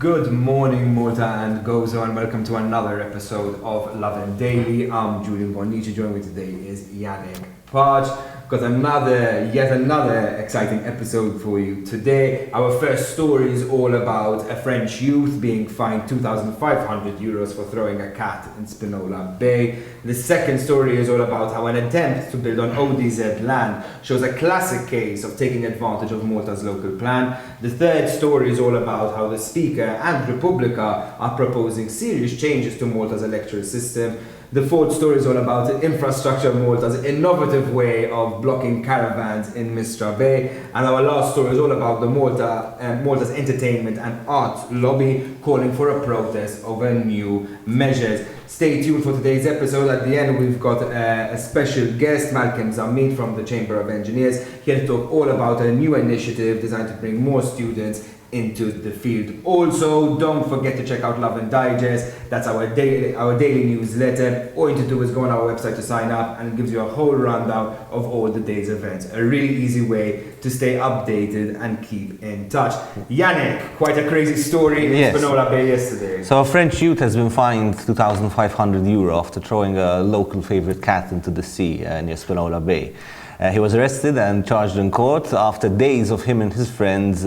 Good morning, Malta and Gozo, and welcome to another episode of Lovin Daily. I'm Julian Bonnici. Joining me today is Yannick Parch. Got yet another exciting episode for you today. Our first story is all about a French youth being fined €2,500 for throwing a cat in Spinola Bay. The second story is all about how an attempt to build on ODZ land shows a classic case of taking advantage of Malta's local plan. The third story is all about how the Speaker and Republica are proposing serious changes to Malta's electoral system. The fourth story is all about infrastructure, Malta's innovative way of blocking caravans in Mistra Bay. And our last story is all about the Malta's entertainment and art lobby calling for a protest over new measures. Stay tuned for today's episode. At the end, we've got a special guest, Malcolm Zammit from the Chamber of Engineers, here to talk all about a new initiative designed to bring more students into the field. Also, don't forget to check out Lovin Digest. That's our daily newsletter. All you need to do is go on our website to sign up, and it gives you a whole rundown of all the day's events. A really easy way to stay updated and keep in touch. Yannick, quite a crazy story in Spinola Bay yesterday. So a French youth has been fined €2,500 after throwing a local favorite cat into the sea near Spinola Bay. He was arrested and charged in court after days of him and his friends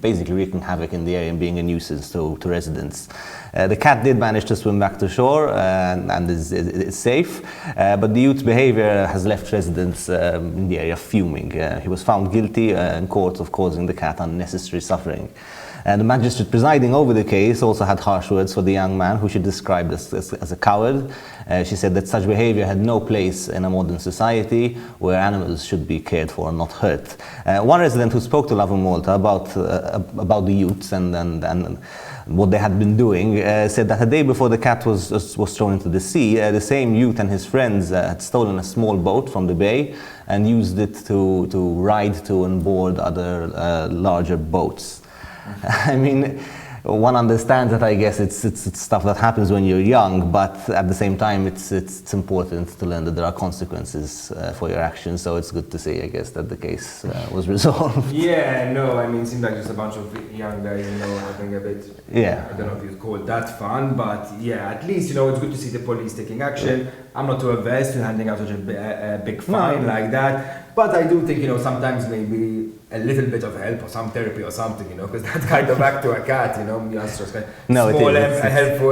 basically wreaking havoc in the area and being a nuisance to residents. The cat did manage to swim back to shore and is safe, but the youth's behavior has left residents in the area fuming. He was found guilty in court of causing the cat unnecessary suffering. And the magistrate presiding over the case also had harsh words for the young man, who she described as a coward. She said that such behavior had no place in a modern society where animals should be cared for and not hurt. One resident who spoke to Lovin Malta about the youths and what they had been doing said that a day before the cat was thrown into the sea, the same youth and his friends had stolen a small boat from the bay and used it to ride to and board other larger boats. I mean, one understands that. I guess it's stuff that happens when you're young, but at the same time, it's important to learn that there are consequences for your actions. So it's good to see, I guess, that the case was resolved. Yeah, no, I mean, it seemed like just a bunch of young guys, having a bit. Yeah. I don't know if you'd call it that fun, but yeah, at least it's good to see the police taking action. I'm not too averse to handing out such a big fine like that, but I do think sometimes maybe a little bit of help or some therapy or something, because that kind of act to a cat, just kind of small,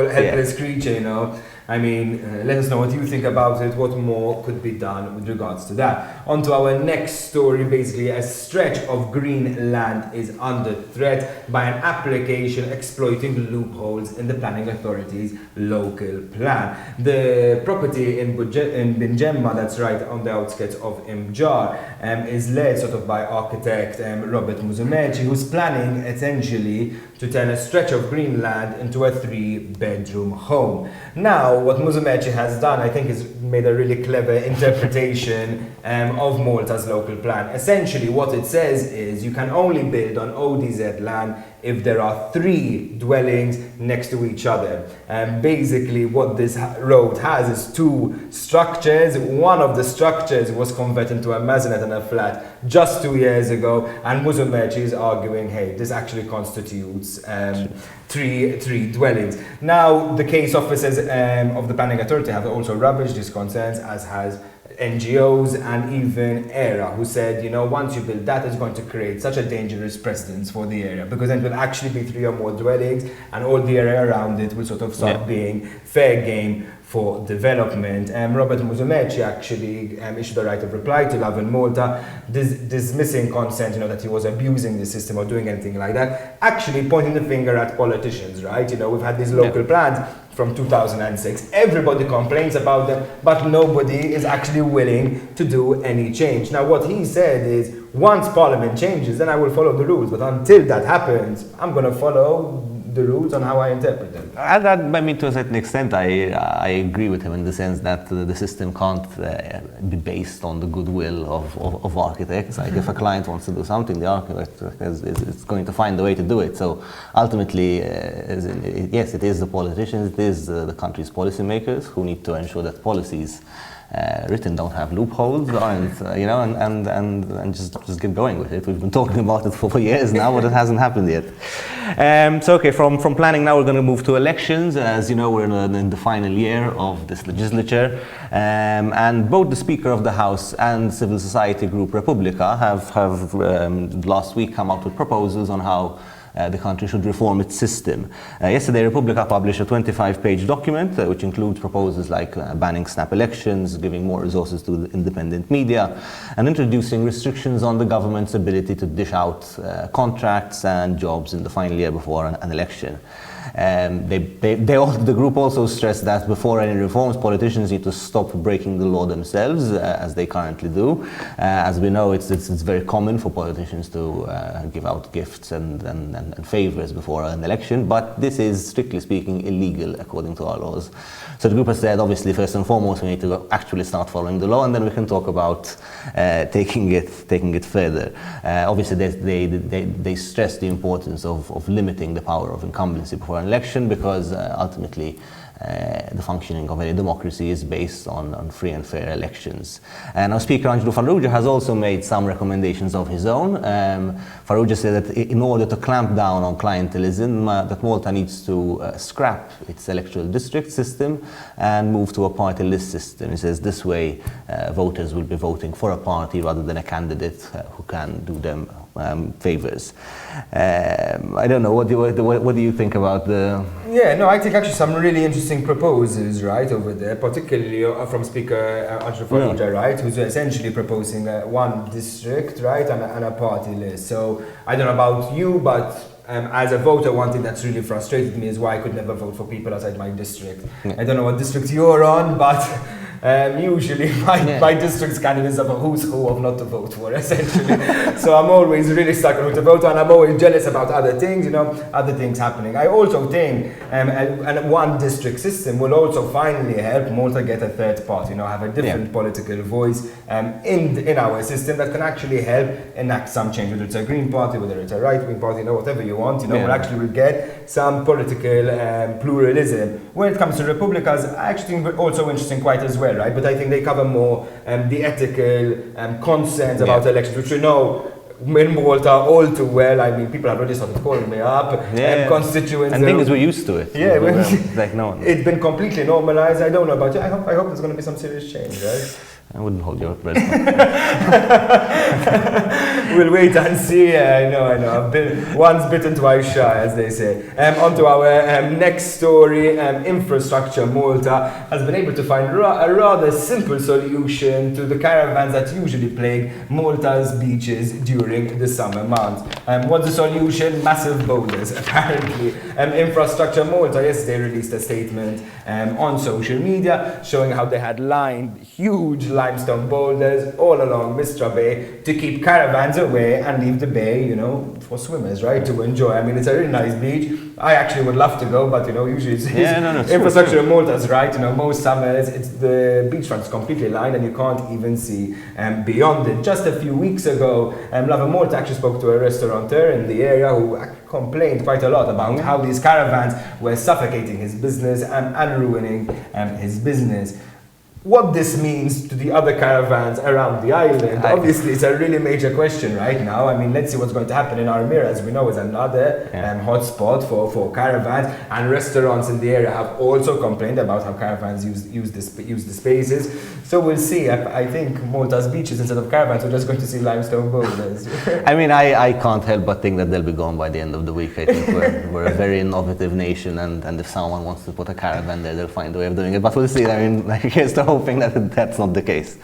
helpless creature, I mean, let us know what you think about it, what more could be done with regards to that. On to our next story. Basically, a stretch of green land is under threat by an application exploiting loopholes in the planning authority's local plan. The property in Bingemma, that's right on the outskirts of Imjar, is led sort of by architect Robert Muzumechi, who's planning essentially to turn a stretch of green land into a 3-bedroom home. Now, what Muzumechi has done, I think, is made a really clever interpretation of Malta's local plan. Essentially, what it says is you can only build on ODZ land if there are 3 dwellings next to each other. Basically, what this road has is 2 structures. One of the structures was converted into a maisonette and a flat just 2 years ago, and Muzumechi is arguing, hey, this actually constitutes 3 dwellings. Now, the case officers of the planning authority have also rubbished these concerns, as has NGOs and even ERA, who said, once you build that, it's going to create such a dangerous precedence for the area, because then it will actually be 3 or more dwellings, and all the area around it will sort of start being fair game for development. Robert Muzumechi actually issued a right of reply to Lovin Malta, dismissing consent, that he was abusing the system or doing anything like that, actually pointing the finger at politicians, right? We've had these local plans from 2006. Everybody complains about them, but nobody is actually willing to do any change. Now, what he said is, once Parliament changes, then I will follow the rules. But until that happens, I'm going to follow the rules on how I interpret them. To a certain extent, I agree with him in the sense that the system can't be based on the goodwill of architects. Like, if a client wants to do something, the architect is going to find a way to do it. So ultimately, yes, it is the politicians, it is the country's policymakers who need to ensure that policies written don't have loopholes, aren't, and just get going with it. We've been talking about it for years now, but it hasn't happened yet. From planning now, we're going to move to elections. As you know, we're in the final year of this legislature, and both the Speaker of the House and civil society group Republica have last week come up with proposals on how the country should reform its system. Yesterday, Republica published a 25-page document which includes proposals like banning snap elections, giving more resources to the independent media, and introducing restrictions on the government's ability to dish out contracts and jobs in the final year before an election. The group also stressed that before any reforms, politicians need to stop breaking the law themselves, as they currently do. As we know, it's very common for politicians to give out gifts and favors before an election, but this is, strictly speaking, illegal according to our laws. So the group has said, obviously, first and foremost, we need to actually start following the law, and then we can talk about taking it further. Obviously, they stress the importance of limiting the power of incumbency before an election, because ultimately the functioning of any democracy is based on free and fair elections. And our Speaker Angelo Farrugia has also made some recommendations of his own. Farrugia said that in order to clamp down on clientelism, that Malta needs to scrap its electoral district system and move to a party list system. He says this way voters will be voting for a party rather than a candidate who can do them favors. I don't know, what do you think about the... Yeah, no, I think actually some really interesting proposals, right, over there, particularly from Speaker Angelo Farrugia, right, who's essentially proposing one district, right, and a party list. So I don't know about you, but as a voter, one thing that's really frustrated me is why I could never vote for people outside my district. Yeah. I don't know what district you're on, but usually my district's kind of is of a who's who of not to vote for, essentially. So I'm always really stuck on who to vote, and I'm always jealous about other things, other things happening. I also think and one district system will also finally help Malta get a third party, have a different political voice in our system that can actually help enact some change, whether it's a Green Party, whether it's a right-wing party, whatever you want, we'll actually get some political pluralism. When it comes to Republicas, I actually think also interesting quite as well, right? But I think they cover more the ethical concerns about elections, which we know in Malta all too well. I mean, people have already started calling me up, constituents. And things we're used to it. Yeah, like no one. It's been completely normalized. I don't know about you. I hope there's going to be some serious change, right? I wouldn't hold your breath. We'll wait and see. I know. Once bitten, twice shy, as they say. On to our next story. Infrastructure Malta has been able to find a rather simple solution to the caravans that usually plague Malta's beaches during the summer months. What's the solution? Massive boulders, apparently. Infrastructure Malta yesterday released a statement on social media showing how they had lined huge limestone boulders all along Mistra Bay to keep caravans away and leave the bay, for swimmers, right, to enjoy. I mean, it's a really nice beach. I actually would love to go, but usually it's infrastructure in Malta is right. Most summers it's the beachfront's completely lined and you can't even see beyond it. Just a few weeks ago, Lovin Malta actually spoke to a restaurateur in the area who complained quite a lot about how these caravans were suffocating his business and ruining his business. What this means to the other caravans around the island, obviously it's a really major question right now. I mean, let's see what's going to happen in Armira, as we know, is another hotspot for caravans, and restaurants in the area have also complained about how caravans use the spaces. So we'll see. I think Malta's beaches, instead of caravans, we're just going to see limestone boulders. I mean, I can't help but think that they'll be gone by the end of the week. I think we're a very innovative nation, and if someone wants to put a caravan there, they'll find a way of doing it. But we'll see. I mean, here's the hoping that that's not the case.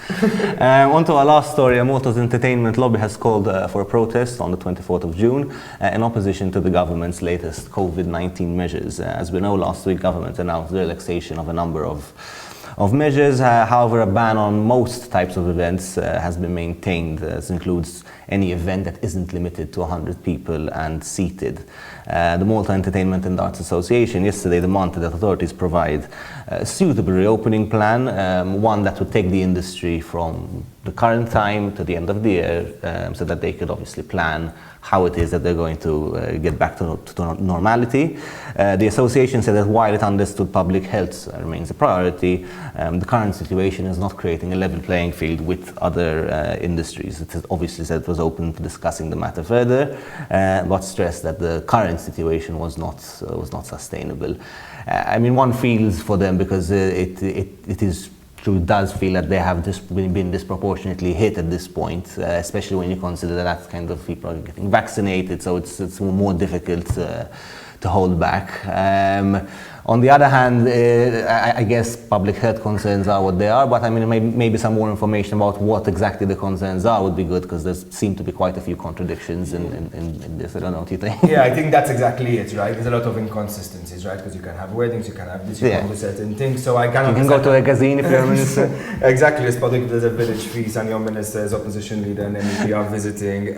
On to our last story. Malta's entertainment lobby has called for a protest on the 24th of June in opposition to the government's latest COVID-19 measures. As we know, last week government announced the relaxation of a number of measures. However, a ban on most types of events has been maintained. This includes any event that isn't limited to 100 people and seated. The Malta Entertainment and Arts Association yesterday demanded that authorities provide a suitable reopening plan, one that would take the industry from the current time to the end of the year, so that they could obviously plan how it is that they're going to get back to normality. The association said that while it understood public health remains a priority, the current situation is not creating a level playing field with other industries. It has obviously said it was open to discussing the matter further, but stressed that the current situation was not sustainable. I mean, one feels for them because it is true, does feel that they have been disproportionately hit at this point, especially when you consider that kind of people are getting vaccinated, so it's more difficult to hold back. On the other hand, I guess public health concerns are what they are, but I mean, maybe some more information about what exactly the concerns are would be good, because there seem to be quite a few contradictions in this. I don't know what you think. Yeah, I think that's exactly it, right? There's a lot of inconsistencies, right? Because you can have weddings, you can have this, you can do certain things. So I cannot. You can go to a gazine if you're a minister. Exactly, as part of there's a village feast and your minister is opposition leader and MEP are visiting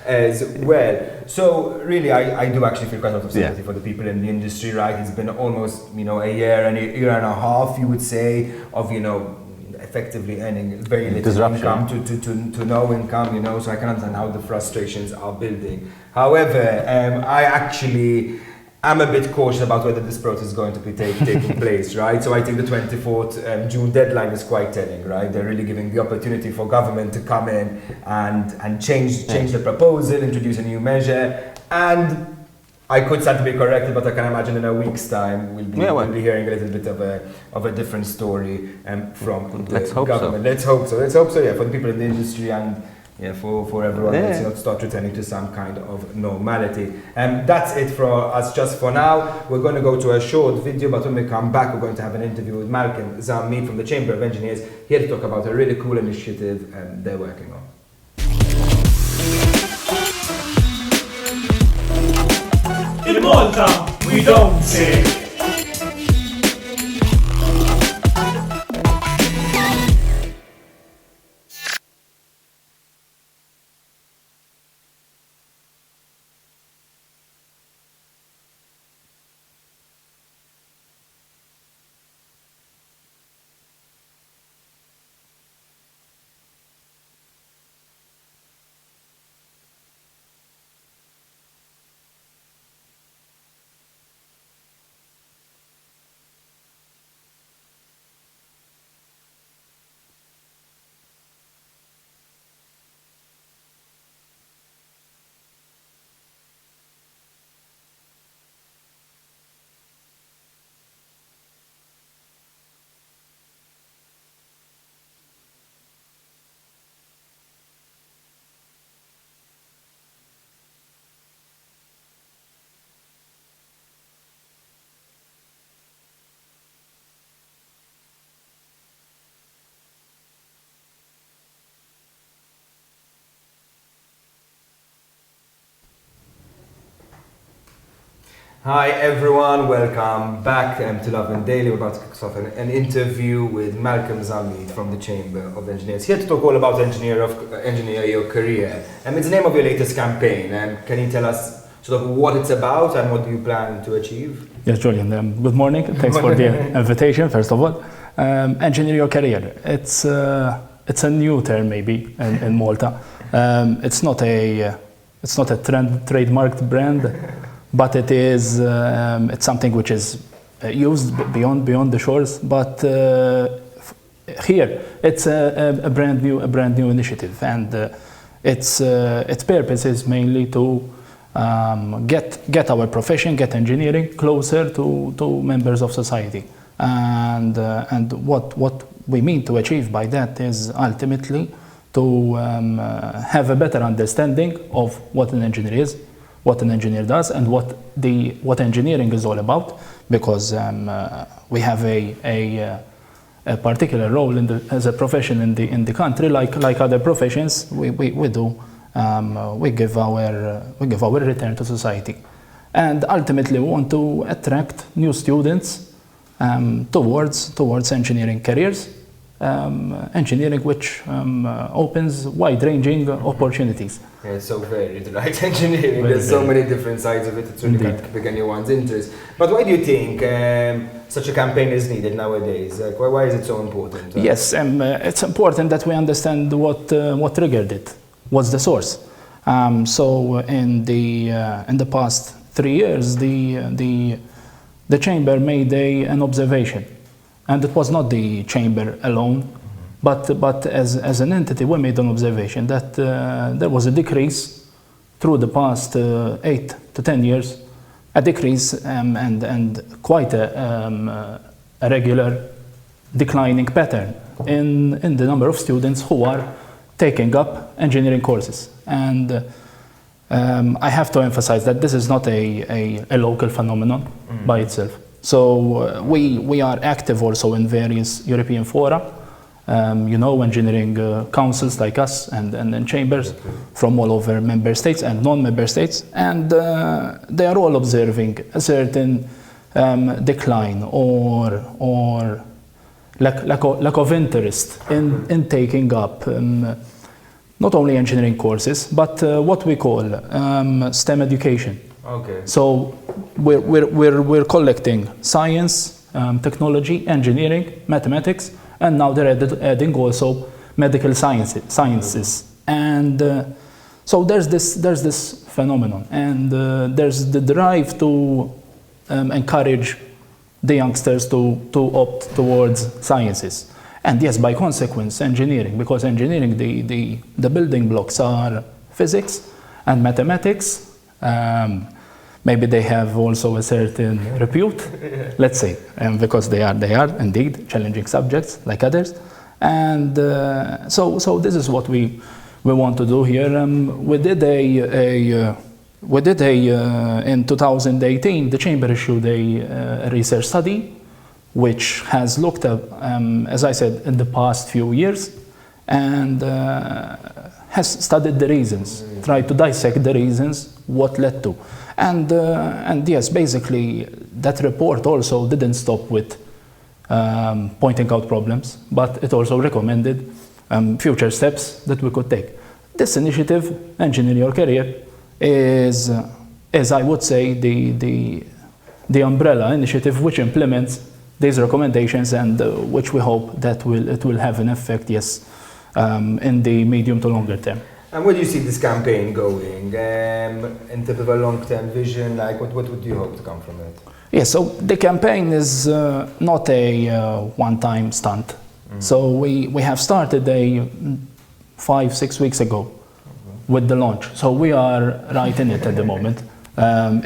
as well. So really, I do actually feel quite a lot of sympathy for the people in the industry, right? It's been almost, a year and a half, you would say, of, effectively earning very little income to no income, so I can understand how the frustrations are building. However, I'm a bit cautious about whether this protest is going to be taking place, right? So I think the 24th June deadline is quite telling, right? They're really giving the opportunity for government to come in and change the proposal, introduce a new measure, and I could start to be corrected, but I can imagine in a week's time we'll be hearing a little bit of a different story from the government. Let's hope so. Let's hope so, for the people in the industry and for everyone. Let's start returning to some kind of normality. That's it for us just for now. We're going to go to a short video, but when we come back, we're going to have an interview with Malcolm Zammit from the Chamber of Engineers here to talk about a really cool initiative they're working on. In Malta, we don't say. Hi everyone, welcome back to Lovin Daily. We're about to kick off an interview with Malcolm Zammit from the Chamber of Engineers, here to talk all about engineer your career. It's the name of your latest campaign. Can you tell us sort of what it's about and what do you plan to achieve? Yes, Julian. Good morning. Thanks for the invitation, first of all. Engineer your career. It's a new term maybe in Malta. It's not a trademarked brand. But it is it's something which is used beyond the shores. But here it's a brand new initiative, and its purpose is mainly to get our profession, get engineering closer to members of society, and what we mean to achieve by that is ultimately to have a better understanding of what an engineer is, what an engineer does, and what engineering is all about, because we have a particular role as a profession in the country, like other professions. We give our return to society, and ultimately we want to attract new students towards engineering careers, engineering which opens wide-ranging opportunities. Yeah, it's so varied, right? Engineering, there's so many different sides of it. It's really kind of pick anyone's interest. But why do you think such a campaign is needed nowadays? Like, why is it so important? Yes, it's important that we understand what triggered it. What's the source? So in the past 3 years, the chamber made an observation, and it was not the chamber alone, but as an entity, we made an observation that there was a decrease through the past 8 to 10 years, a decrease and quite a regular declining pattern in the number of students who are taking up engineering courses. And I have to emphasize that this is not a local phenomenon by itself. So we are active also in various European fora, engineering councils like us and chambers from all over member states and non-member states, and they are all observing a certain decline or lack of interest in taking up not only engineering courses, but what we call STEM education. Okay. So we're collecting science, technology, engineering, mathematics, and now they're adding also medical sciences. And so there's this phenomenon, and there's the drive to encourage the youngsters to opt towards sciences. And yes, by consequence, engineering, because engineering, the building blocks are physics and mathematics. Maybe they have also a certain repute, let's say, because they are indeed challenging subjects like others. And so this is what we want to do here. We did in 2018, the chamber issued a research study which has looked at, as I said, in the past few years, and has studied the reasons, tried to dissect the reasons, what led to. And yes, basically, that report also didn't stop with pointing out problems, but it also recommended future steps that we could take. This initiative, Engineer Your Career, is I would say, the umbrella initiative which implements these recommendations, and which we hope that it will have an effect, yes, in the medium to longer term. And where do you see this campaign going? In terms of a long-term vision, like what would you hope to come from it? Yes, so the campaign is not a one-time stunt. So we have started 5-6 weeks ago with the launch. So we are right in it at the moment.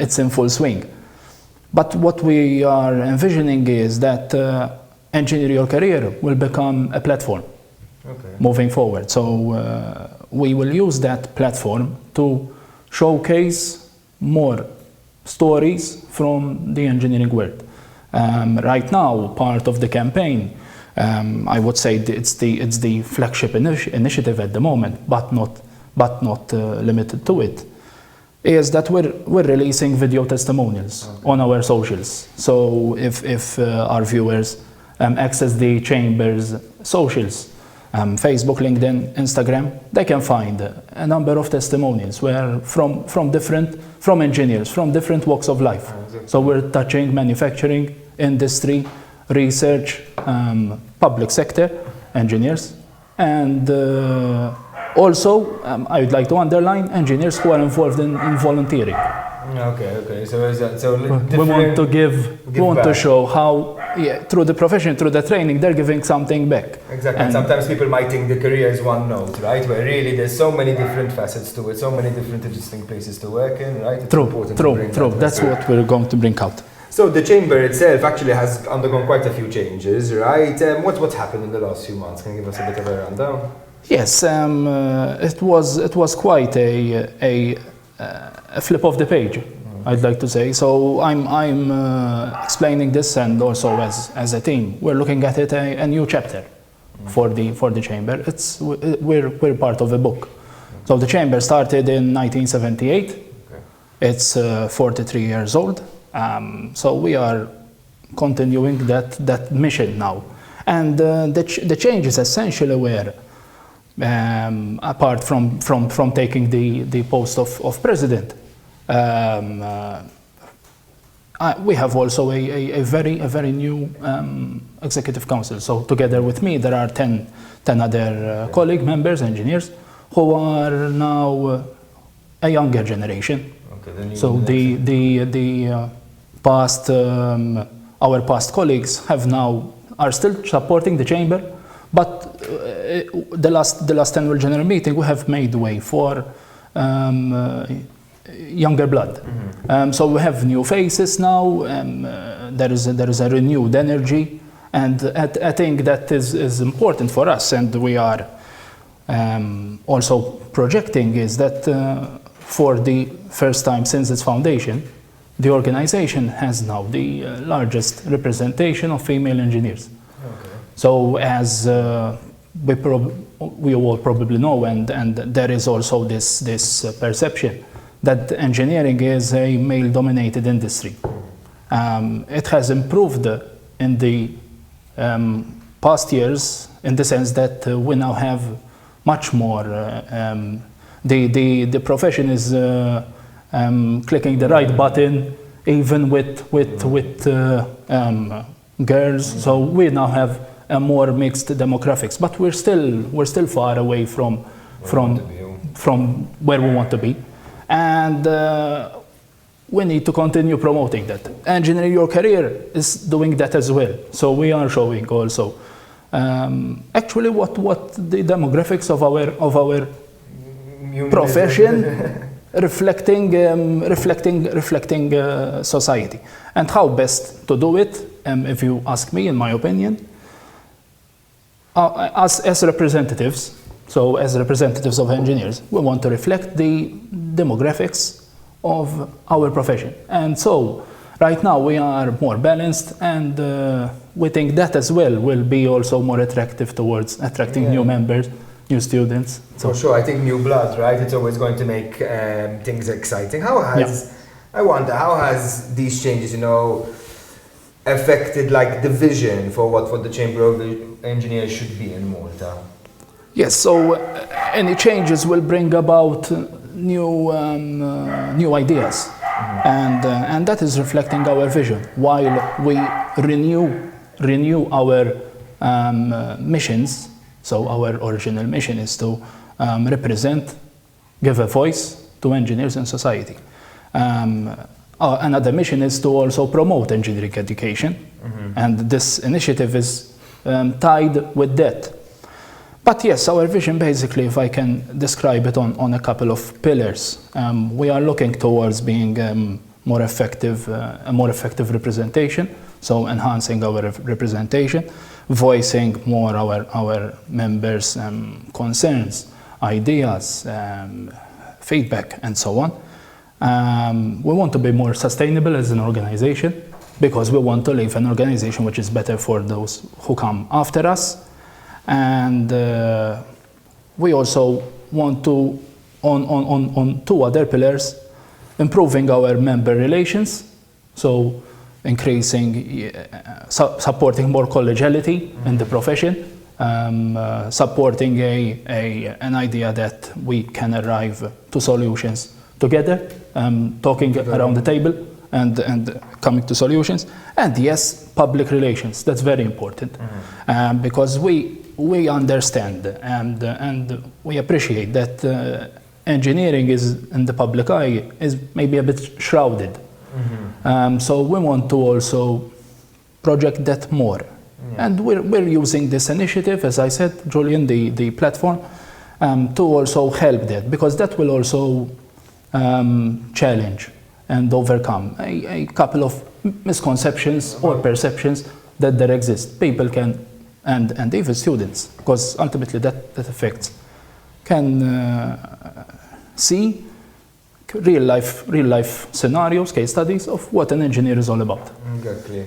It's in full swing. But what we are envisioning is that Engineer Your Career will become a platform moving forward. So we will use that platform to showcase more stories from the engineering world. Right now, part of the campaign, I would say it's the flagship initiative at the moment, but not limited to it, is that we're releasing video testimonials on our socials. So if our viewers access the chamber's socials, Facebook, LinkedIn, Instagram, they can find a number of testimonials where from engineers from different walks of life. So we're touching manufacturing, industry, research, public sector engineers, and also I would like to underline engineers who are involved in volunteering. Okay. So we want to show how, through the profession, through the training, they're giving something back. Exactly. And sometimes people might think the career is one note, right? Where really there's so many different facets to it, so many different interesting places to work in, right? It's True. That's what we're going to bring out. So the chamber itself actually has undergone quite a few changes, right? What's happened in the last few months? Can you give us a bit of a rundown? Yes, it was quite a flip of the page, I'd like to say. So I'm explaining this, and also as a team, we're looking at it a new chapter for the chamber. We're part of a book. So the chamber started in 1978. It's 43 years old. So we are continuing that mission now, and the changes essentially were, apart from taking the post of president, we have also a very new executive council. So together with me, there are 10 other colleague members, engineers, who are now a younger generation. Okay, so the past, our past colleagues are still supporting the chamber, but the last annual general meeting, we have made way for younger blood. So we have new faces now. There is a renewed energy, and I think that is important for us. And we are also projecting is that for the first time since its foundation, the organization has now the largest representation of female engineers. Okay. So as we all probably know, and there is also this perception that engineering is a male-dominated industry. It has improved in the past years in the sense that we now have much more. The profession is clicking the right button, even with girls. So we now have a more mixed demographics, but we're still far away from where we want to be. And we need to continue promoting that. Engineering Your Career is doing that as well. So we are showing also actually what the demographics of our profession reflecting society, and how best to do it. If you ask me, in my opinion, as representatives. So as representatives of engineers, we want to reflect the demographics of our profession. And so right now we are more balanced, and we think that as well will be also more attractive towards attracting new members, new students. So for sure, I think new blood, right? It's always going to make things exciting. I wonder, how has these changes, affected like the vision for what the Chamber of Engineers should be in Malta? Yes, so any changes will bring about new ideas, and that is reflecting our vision. While we renew our missions, so our original mission is to represent, give a voice to engineers in society. Another mission is to also promote engineering education, and this initiative is tied with that. But yes, our vision basically, if I can describe it on a couple of pillars, we are looking towards being a more effective representation, so enhancing our representation, voicing more our members' concerns, ideas, feedback, and so on. We want to be more sustainable as an organization, because we want to leave an organization which is better for those who come after us. And we also want to, on two other pillars, improving our member relations, so increasing, supporting more collegiality in the profession, supporting an idea that we can arrive to solutions together, talking around the table and coming to solutions. And yes, public relations, that's very important, because we understand and we appreciate that engineering is in the public eye is maybe a bit shrouded. So we want to also project that more. And we're using this initiative, as I said, Julian, the platform, to also help that, because that will also challenge and overcome a couple of misconceptions or perceptions that there exist. People can, and even students, because ultimately that affects, can see real life scenarios, case studies of what an engineer is all about. Exactly.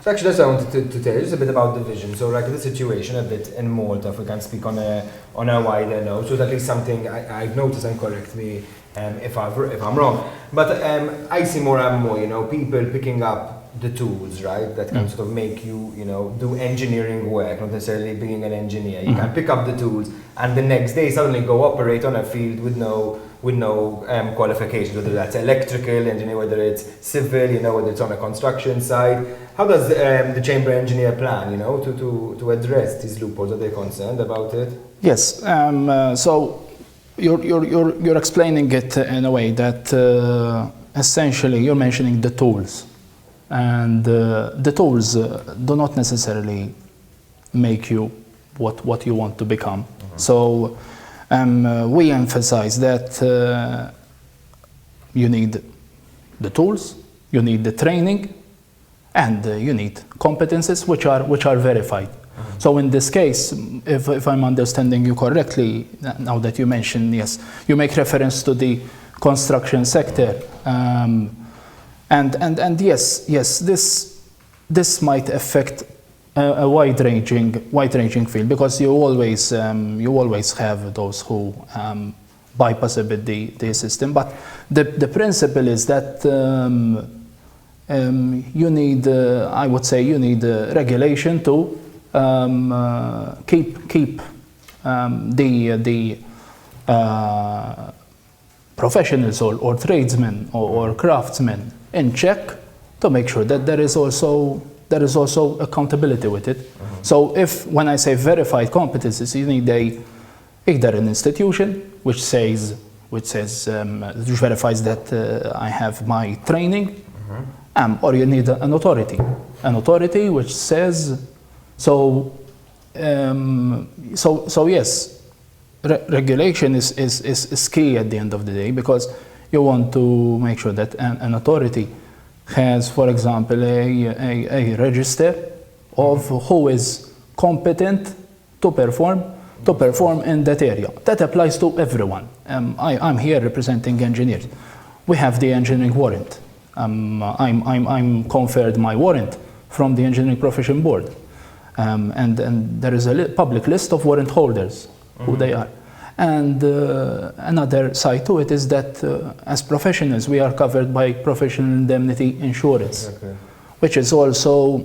So actually that's what I wanted to tell you, just a bit about the vision. So like the situation a bit in Malta, if we can speak on a wider note, so at least something I've noticed, and correct me if I'm wrong, but I see more and more, people picking up the tools, right, that can sort of make you, do engineering work, not necessarily being an engineer. You can pick up the tools and the next day suddenly go operate on a field with no qualifications, whether that's electrical engineer, whether it's civil, whether it's on a construction site. How does the chamber engineer plan, to address these loopholes? Are they concerned about it? Yes. So you're explaining it in a way that essentially you're mentioning the tools, and the tools do not necessarily make you what you want to become. So we emphasize that you need the tools, you need the training, and you need competences which are verified. So in this case, if I'm understanding you correctly, now that you mentioned, yes, you make reference to the construction sector, and yes, this might affect a wide-ranging field, because you always have those who bypass a bit the system. But the principle is that you need, I would say, you need regulation to keep the professionals or tradesmen or craftsmen in check, to make sure that there is also accountability with it. So when I say verified competencies, you need either an institution which verifies that I have my training, or you need an authority which says so. Yes, regulation is key at the end of the day, because you want to make sure that an authority has, for example, a register of who is competent to perform in that area. That applies to everyone. I'm here representing engineers. We have the engineering warrant. I'm conferred my warrant from the Engineering Profession Board, and there is a public list of warrant holders, who they are. And another side to it is that as professionals, we are covered by professional indemnity insurance, which is also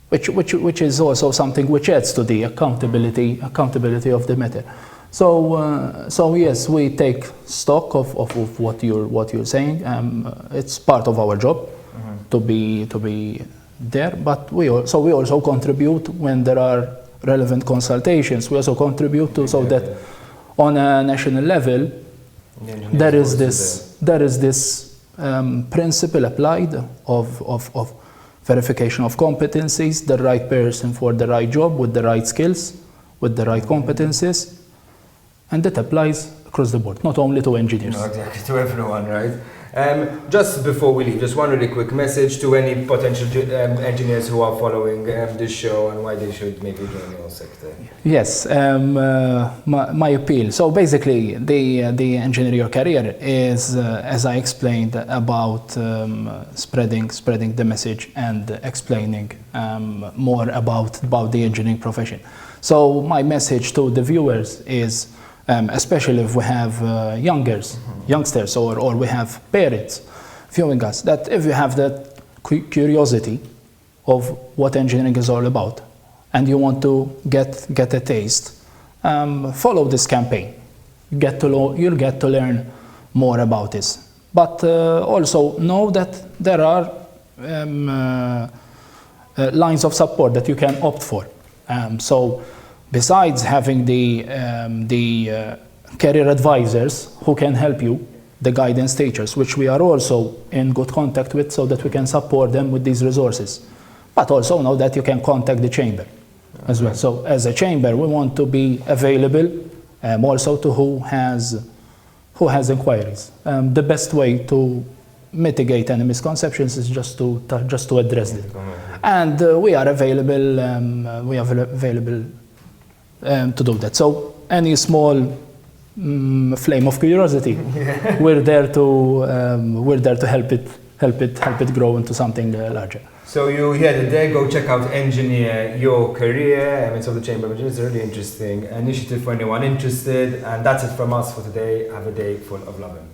which is also something which adds to the accountability of the matter. So yes, we take stock of what you're saying. It's part of our job to be there, but we also contribute when there are relevant consultations. We also contribute to, so that on a national level there is this principle applied of verification of competencies, the right person for the right job with the right skills, with the right competencies, and that applies across the board, not only to engineers. No, exactly, to everyone, right? Just before we leave, just one really quick message to any potential engineers who are following this show, and why they should maybe join your sector. Yes, my appeal. So basically, the Engineer Your Career is, as I explained, about spreading the message and explaining more about the engineering profession. So my message to the viewers is, especially if we have youngsters or we have parents viewing us, that if you have that curiosity of what engineering is all about and you want to get a taste, follow this campaign. You'll get to learn more about this. But also know that there are lines of support that you can opt for. So besides having the career advisors who can help you, the guidance teachers, which we are also in good contact with, so that we can support them with these resources. But also know that you can contact the chamber as well. So as a chamber, we want to be available also to who has inquiries. The best way to mitigate any misconceptions is just to address it. And we are available. To do that. So any small flame of curiosity, we're there to help it grow into something larger. So you heard it there. Go check out Engineer Your Career. It's of the Chamber of Engineers. It's a really interesting initiative for anyone interested. And that's it from us for today. Have a day full of loving.